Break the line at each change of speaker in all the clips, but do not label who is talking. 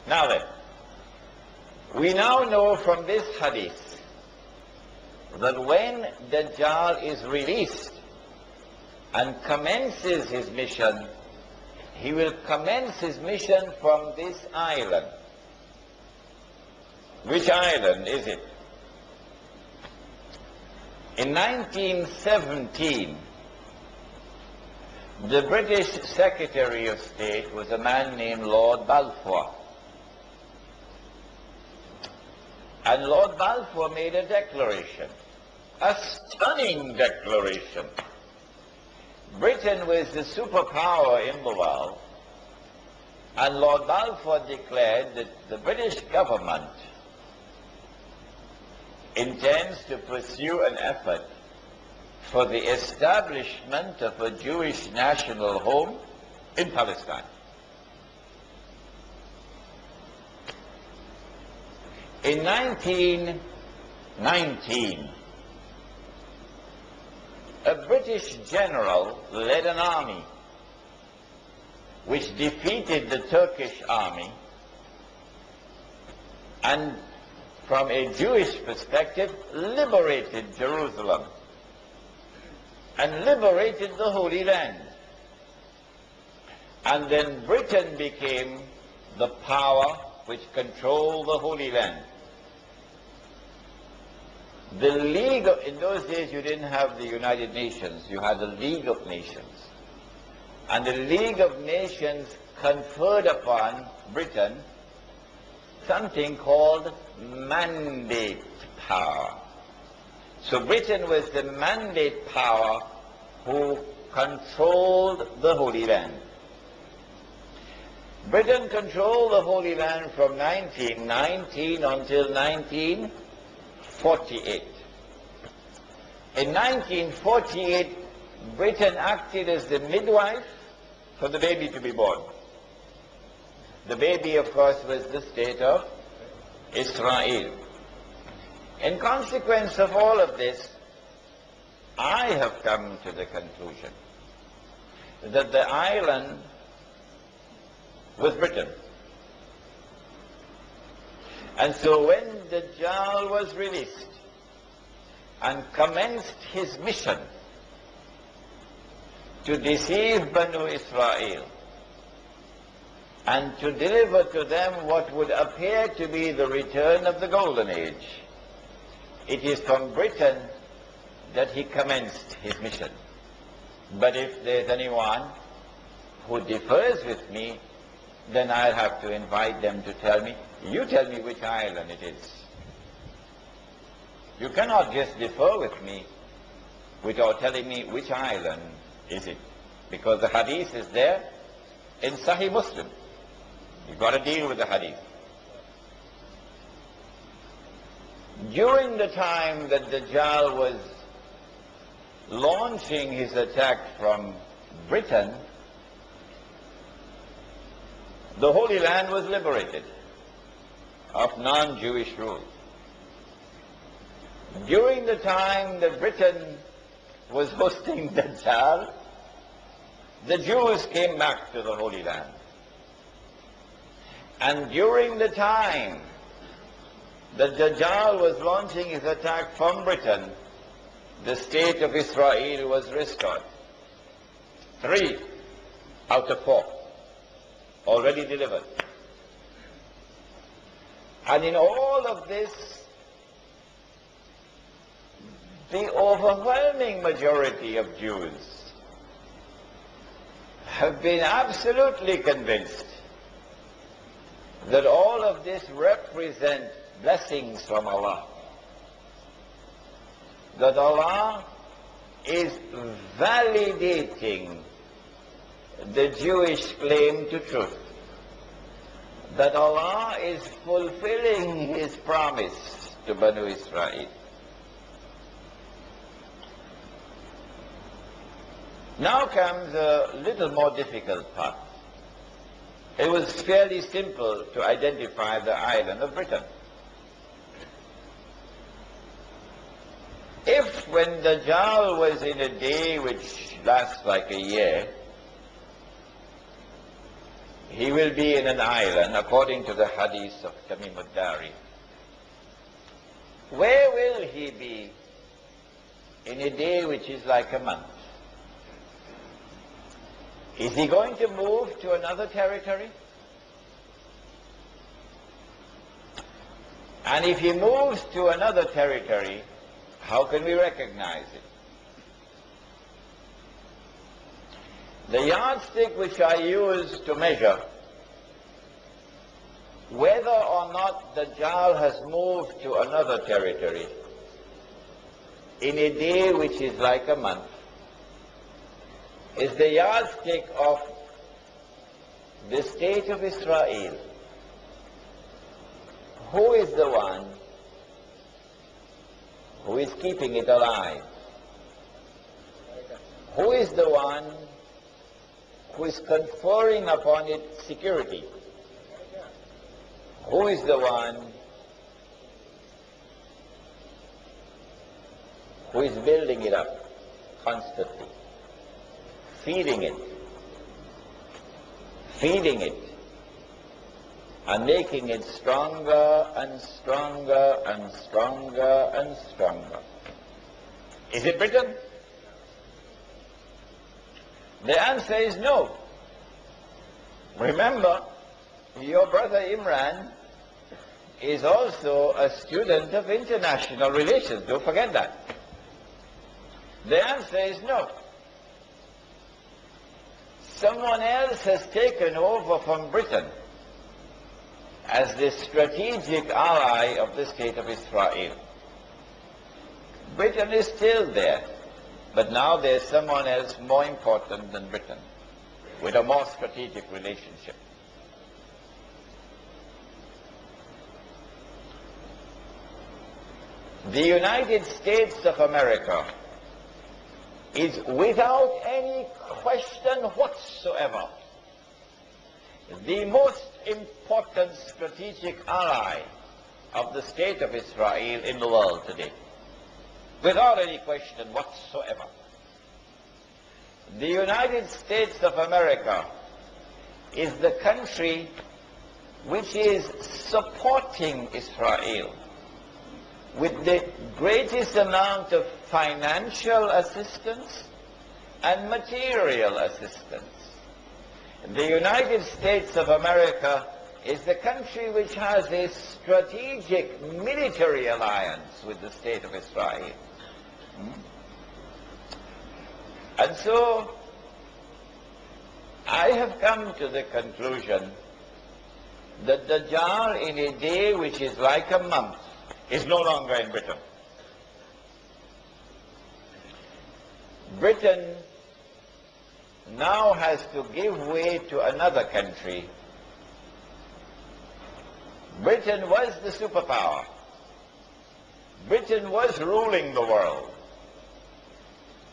Now then, we now know from this hadith that when Dajjal is released and commences his mission, he will commence his mission from this island. Which island is it? In 1917, the British Secretary of State was a man named Lord Balfour. And Lord Balfour made a declaration, a stunning declaration. Britain was the superpower in the world, and Lord Balfour declared that the British government intends to pursue an effort for the establishment of a Jewish national home in Palestine. In 1919, a British general led an army which defeated the Turkish army, and from a Jewish perspective liberated Jerusalem and liberated the Holy Land. And then Britain became the power which controlled the Holy Land. The League of, in those days you didn't have the United Nations, you had the League of Nations. And the League of Nations conferred upon Britain something called mandate power. So Britain was the mandate power who controlled the Holy Land. Britain controlled the Holy Land from 1919 until 1948. In 1948, Britain acted as the midwife for the baby to be born. The baby, of course, was the state of Israel. In consequence of all of this, I have come to the conclusion that the island was Britain. And so when Dajjal was released and commenced his mission to deceive Banu Israel and to deliver to them what would appear to be the return of the Golden Age, it is from Britain that he commenced his mission. But if there's anyone who differs with me, then I'll have to invite them to tell me, you tell me which island it is. You cannot just differ with me without telling me which island is it. Because the hadith is there in Sahih Muslim. You've got to deal with the hadith. During the time that Dajjal was launching his attack from Britain, the Holy Land was liberated of non-Jewish rule. During the time that Britain was hosting Dajjal, the Jews came back to the Holy Land. And during the time that Dajjal was launching his attack from Britain, the state of Israel was restored. 3 out of 4 already delivered. And in all of this, the overwhelming majority of Jews have been absolutely convinced that all of this represents blessings from Allah. That Allah is validating the Jewish claim to truth. That Allah is fulfilling His promise to Banu Israel. Now comes a little more difficult part. It was fairly simple to identify the island of Britain. If when Dajjal was in a day which lasts like a year, he will be in an island, according to the hadith of Tamim ad-Dari. Where will he be in a day which is like a month? Is he going to move to another territory? And if he moves to another territory, how can we recognize it? The yardstick which I use to measure whether or not Dajjal has moved to another territory in a day which is like a month is the yardstick of the state of Israel. Who is the one who is keeping it alive? Who is the one who is conferring upon it security? Who is the one who is building it up constantly, feeding it, and making it stronger and stronger and stronger and stronger? Is it Britain? The answer is no. Remember, your brother Imran is also a student of international relations. Don't forget that. The answer is no. Someone else has taken over from Britain as the strategic ally of the state of Israel. Britain is still there, but now there's someone else more important than Britain, with a more strategic relationship. The United States of America is without any question whatsoever the most important strategic ally of the state of Israel in the world today. Without any question whatsoever. The United States of America is the country which is supporting Israel with the greatest amount of financial assistance and material assistance. The United States of America is the country which has a strategic military alliance with the state of Israel. And so, I have come to the conclusion that Dajjal, in a day which is like a month, is no longer in Britain. Britain now has to give way to another country. Britain was the superpower. Britain was ruling the world.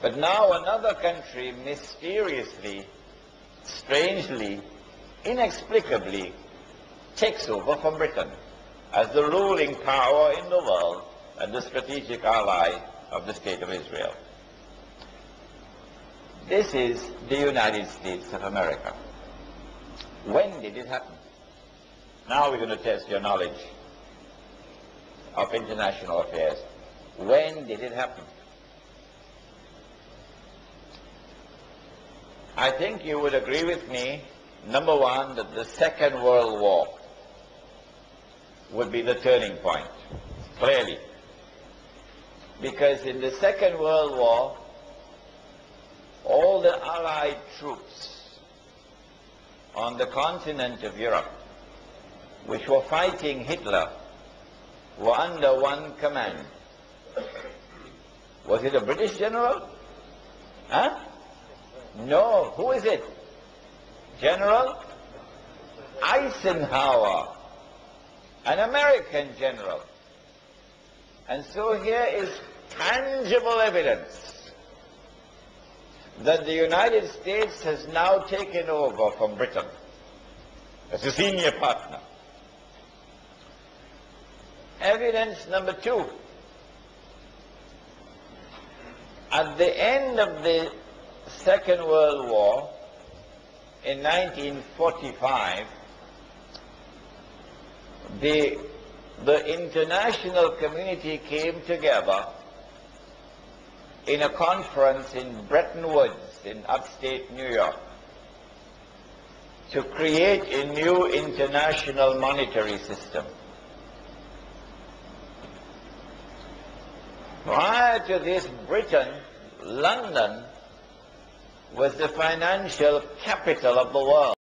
But now another country mysteriously, strangely, inexplicably takes over from Britain as the ruling power in the world and the strategic ally of the state of Israel. This is the United States of America. When did it happen? Now we're going to test your knowledge of international affairs. When did it happen? I think you would agree with me, number one, that the Second World War would be the turning point, clearly. Because in the Second World War, all the Allied troops on the continent of Europe, which were fighting Hitler, were under one command. Was it a British general? Huh? No. Who is it? General Eisenhower, an American general. And so here is tangible evidence that the United States has now taken over from Britain as a senior partner. Evidence number two. At the end of the Second World War, in 1945, the international community came together in a conference in Bretton Woods in upstate New York to create a new international monetary system. Prior to this, Britain, London, was the financial capital of the world.